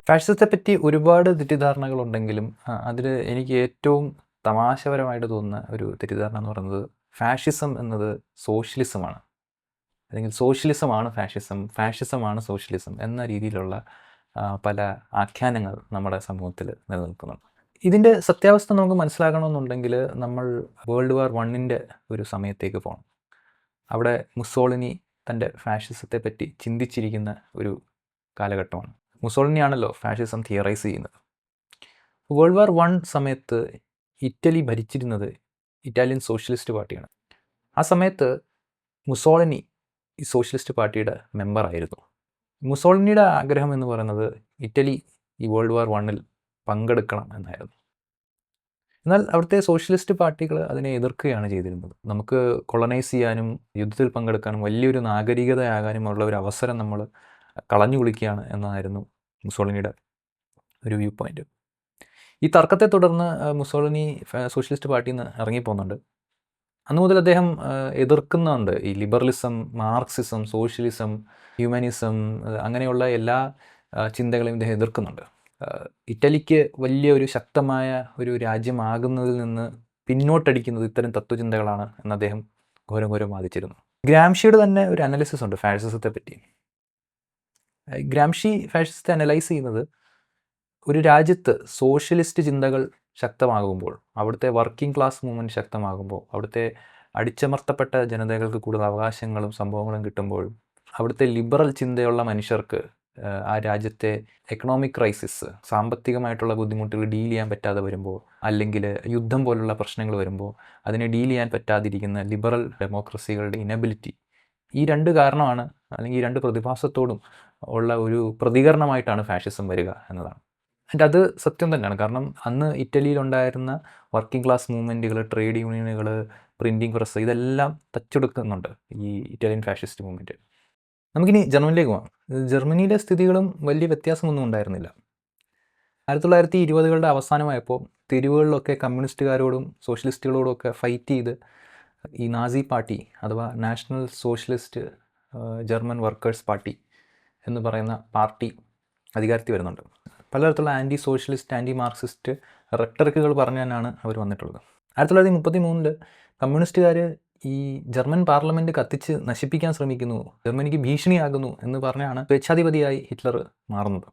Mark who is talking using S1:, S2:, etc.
S1: ഫാഷിസത്തെപ്പറ്റി ഒരുപാട് തെറ്റിദ്ധാരണകളുണ്ടെങ്കിലും അതിൽ എനിക്ക് ഏറ്റവും തമാശപരമായിട്ട് തോന്നുന്ന ഒരു തെറ്റിദ്ധാരണ എന്ന് പറയുന്നത് ഫാഷിസം എന്നത് സോഷ്യലിസമാണ്. അല്ലെങ്കിൽ സോഷ്യലിസമാണ് ഫാഷിസം, ഫാഷിസമാണ് സോഷ്യലിസം എന്ന രീതിയിലുള്ള പല ആഖ്യാനങ്ങൾ നമ്മുടെ സമൂഹത്തിൽ നിലനിൽക്കുന്നുണ്ട്. ഇതിൻ്റെ സത്യാവസ്ഥ നമുക്ക് മനസ്സിലാക്കണമെന്നുണ്ടെങ്കിൽ നമ്മൾ വേൾഡ് വാർ 1 ഒരു സമയത്തേക്ക് പോകണം. അവിടെ മുസോളിനി തൻ്റെ ഫാഷിസത്തെപ്പറ്റി ചിന്തിച്ചിരിക്കുന്ന ഒരു കാലഘട്ടമാണ്. മുസോളിനിയാണല്ലോ ഫാഷിസം തിയറൈസ് ചെയ്യുന്നത്. വേൾഡ് വാർ 1 സമയത്ത് ഇറ്റലി ഭരിച്ചിരുന്നത് ഇറ്റാലിയൻ സോഷ്യലിസ്റ്റ് പാർട്ടിയാണ്. ആ സമയത്ത് മുസോളിനി ഈ സോഷ്യലിസ്റ്റ് പാർട്ടിയുടെ മെമ്പറായിരുന്നു. മുസോളിനിയുടെ ആഗ്രഹം എന്ന് പറയുന്നത് ഇറ്റലി ഈ വേൾഡ് വാർ 1 പങ്കെടുക്കണം എന്നായിരുന്നു. എന്നാൽ അവിടുത്തെ സോഷ്യലിസ്റ്റ് പാർട്ടികൾ അതിനെ എതിർക്കുകയാണ് ചെയ്തിരുന്നത്. നമുക്ക് കൊളനൈസ് ചെയ്യാനും യുദ്ധത്തിൽ പങ്കെടുക്കാനും വലിയൊരു നാഗരികതയാകാനും ഉള്ള ഒരു അവസരം നമ്മൾ കളഞ്ഞു കുളിക്കുകയാണ് എന്നായിരുന്നു മുസോളിനിയുടെ ഒരു വ്യൂ പോയിൻ്റ്. ഈ തർക്കത്തെ തുടർന്ന് മുസോളിനി സോഷ്യലിസ്റ്റ് പാർട്ടിയിൽ നിന്ന് ഇറങ്ങിപ്പോകുന്നുണ്ട്. അന്നു മുതൽ അദ്ദേഹം എതിർക്കുന്നുണ്ട് ഈ ലിബറലിസം, മാർക്സിസം, സോഷ്യലിസം, ഹ്യൂമനിസം അങ്ങനെയുള്ള എല്ലാ ചിന്തകളെയും ഇദ്ദേഹം എതിർക്കുന്നുണ്ട്. ഇറ്റലിക്ക് വലിയ ഒരു ശക്തമായ ഒരു രാജ്യമാകുന്നതിൽ നിന്ന് പിന്നോട്ടടിക്കുന്നത് ഇത്തരം തത്വചിന്തകളാണ് എന്ന് അദ്ദേഹം ഘോരം വാദിച്ചിരുന്നു. ഗ്രാംഷിയുടെ തന്നെ ഒരു അനാലിസിസ് ഉണ്ട് ഫാഷിസത്തെ പറ്റി. ഗ്രാംഷി ഫാഷിസത്തെ അനലൈസ് ചെയ്യുന്നത് ഒരു രാജ്യത്ത് സോഷ്യലിസ്റ്റ് ചിന്തകൾ ശക്തമാകുമ്പോൾ, അവിടുത്തെ വർക്കിംഗ് ക്ലാസ് മൂവ്മെൻറ്റ് ശക്തമാകുമ്പോൾ, അവിടുത്തെ അടിച്ചമർത്തപ്പെട്ട ജനതകൾക്ക് കൂടുതൽ അവകാശങ്ങളും സംഭവങ്ങളും കിട്ടുമ്പോൾ, അവിടുത്തെ ലിബറൽ ചിന്തയുള്ള മനുഷ്യർക്ക് ആ രാജ്യത്തെ എക്കണോമിക് ക്രൈസിസ്, സാമ്പത്തികമായിട്ടുള്ള ബുദ്ധിമുട്ടുകൾ ഡീൽ ചെയ്യാൻ പറ്റാതെ വരുമ്പോൾ, അല്ലെങ്കിൽ യുദ്ധം പോലുള്ള പ്രശ്നങ്ങൾ വരുമ്പോൾ അതിനെ ഡീൽ ചെയ്യാൻ പറ്റാതിരിക്കുന്ന ലിബറൽ ഡെമോക്രസികളുടെ ഇനബിലിറ്റി, ഈ 2 കാരണമാണ്, അല്ലെങ്കിൽ ഈ 2 പ്രതിഭാസത്തോടും ഉള്ള ഒരു പ്രതികരണമായിട്ടാണ് ഫാഷിസം വരിക എന്നതാണ്. ആൻഡ് അത് സത്യം തന്നെയാണ്. കാരണം അന്ന് ഇറ്റലിയിലുണ്ടായിരുന്ന വർക്കിംഗ് ക്ലാസ് മൂവ്മെൻറ്റുകൾ, ട്രേഡ് യൂണിയനുകൾ, പ്രിൻറ്റിംഗ് പ്രസ്, ഇതെല്ലാം തച്ചെടുക്കുന്നുണ്ട് ഈ ഇറ്റാലിയൻ ഫാഷിസ്റ്റ് മൂവ്മെൻറ്റ്. നമുക്കിനി ജർമ്മനിയിലേക്ക് പോകാം. ജർമ്മനിയിലെ സ്ഥിതികളും വലിയ വ്യത്യാസമൊന്നും ഉണ്ടായിരുന്നില്ല. 1920കളുടെ അവസാനമായപ്പോൾ തെരുവുകളിലൊക്കെ കമ്മ്യൂണിസ്റ്റുകാരോടും സോഷ്യലിസ്റ്റുകളോടും ഒക്കെ ഫൈറ്റ് ചെയ്ത് ഈ നാസി പാർട്ടി അഥവാ national socialist German workers party എന്ന് പറയുന്ന പാർട്ടി അധികാരത്തിൽ വരുന്നുണ്ട്. പലതരത്തിലുള്ള ആൻറ്റി സോഷ്യലിസ്റ്റ്, ആൻറ്റി മാർക്സിസ്റ്റ് റെട്ടറിക്കുകൾ പറഞ്ഞു തന്നെയാണ് അവർ വന്നിട്ടുള്ളത്. 1933 കമ്മ്യൂണിസ്റ്റുകാർ ഈ ജർമ്മൻ പാർലമെൻറ്റ് കത്തിച്ച് നശിപ്പിക്കാൻ ശ്രമിക്കുന്നു, ജർമ്മനിക്ക് ഭീഷണിയാകുന്നു എന്ന് പറഞ്ഞാണ് സ്വേച്ഛാധിപതിയായി ഹിറ്റ്ലർ മാറുന്നത്.